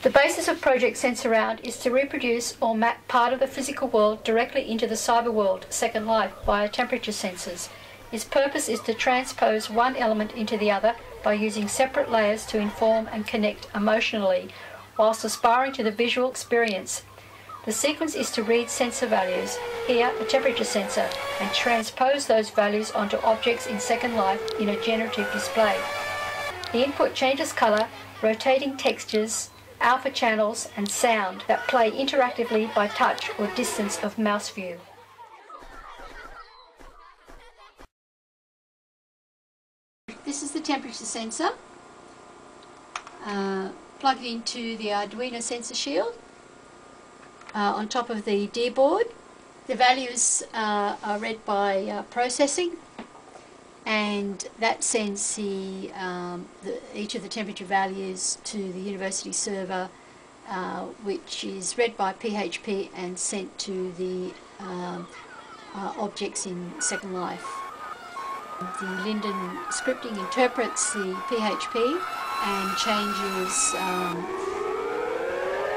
The basis of Project Sensuround is to reproduce or map part of the physical world directly into the cyber world, Second Life, via temperature sensors. Its purpose is to transpose one element into the other by using separate layers to inform and connect emotionally, whilst aspiring to the visual experience. The sequence is to read sensor values, here a temperature sensor, and transpose those values onto objects in Second Life in a generative display. The input changes colour, rotating textures, alpha channels and sound that play interactively by touch or distance of mouse view. This is the temperature sensor. Plug it into the Arduino sensor shield on top of the D board. The values are read by processing, and that sends each of the temperature values to the university server, which is read by PHP and sent to the objects in Second Life. The Linden scripting interprets the PHP and changes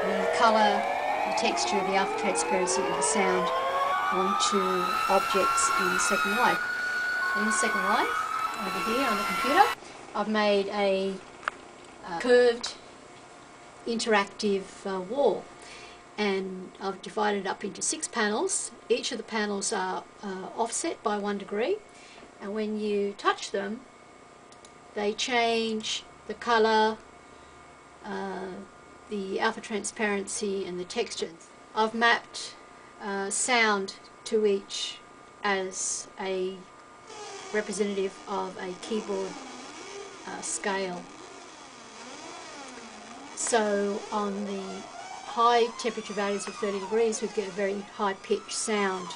the colour, the texture, the alpha transparency and the sound onto objects in Second Life. In Second Life, over here on the computer, I've made a curved interactive wall, and I've divided it up into 6 panels. Each of the panels are offset by 1 degree, and when you touch them they change the colour, the alpha transparency and the texture. I've mapped sound to each as a representative of a keyboard scale. So on the high temperature values of 30 degrees we get a very high pitched sound,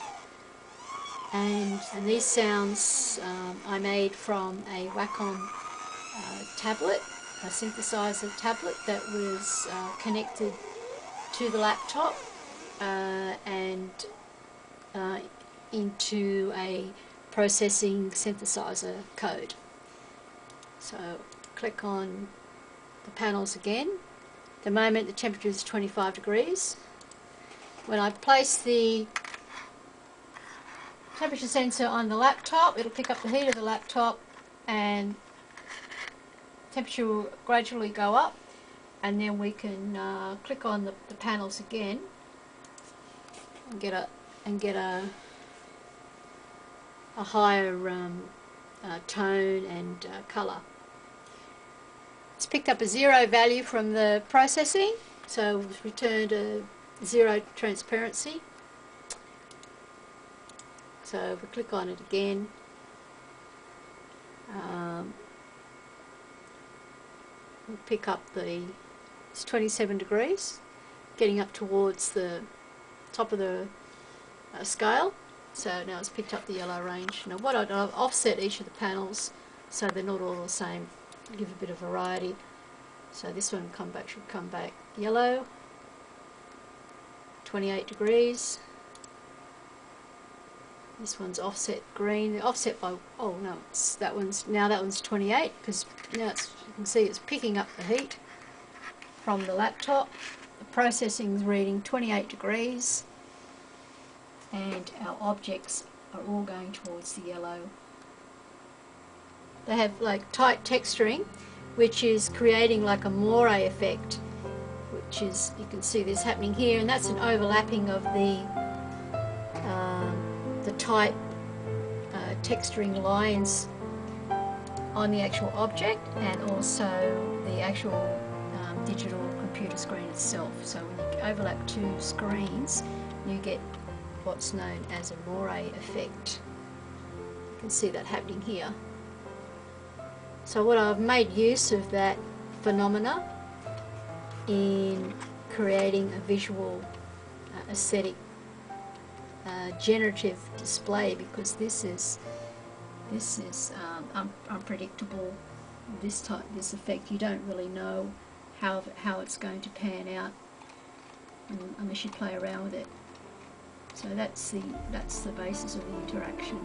and these sounds I made from a Wacom tablet, a synthesizer tablet that was connected to the laptop and into a processing synthesizer code. So click on the panels again. At the moment the temperature is 25 degrees. When I place the temperature sensor on the laptop, it'll pick up the heat of the laptop and temperature will gradually go up, and then we can click on the panels again and get a higher tone and colour. It's picked up a 0 value from the processing, so we've returned a 0 transparency. So if we click on it again, we'll pick up it's 27 degrees, getting up towards the top of the scale. So now it's picked up the yellow range. Now what I've offset each of the panels so they're not all the same, give a bit of variety. So this one should come back yellow, 28 degrees. This one's offset green. They're offset by, oh no, that one's 28, because now you can see it's picking up the heat from the laptop. The processing's reading 28 degrees. And our objects are all going towards the yellow. They have like tight texturing, which is creating like a moire effect, which is, you can see this happening here, and that's an overlapping of the tight texturing lines on the actual object and also the actual digital computer screen itself. So when you overlap 2 screens, you get what's known as a moire effect. You can see that happening here. So what I've made use of that phenomena in creating a visual aesthetic generative display, because this is unpredictable. This effect, you don't really know how it's going to pan out unless you play around with it. So that's the basis of the interaction.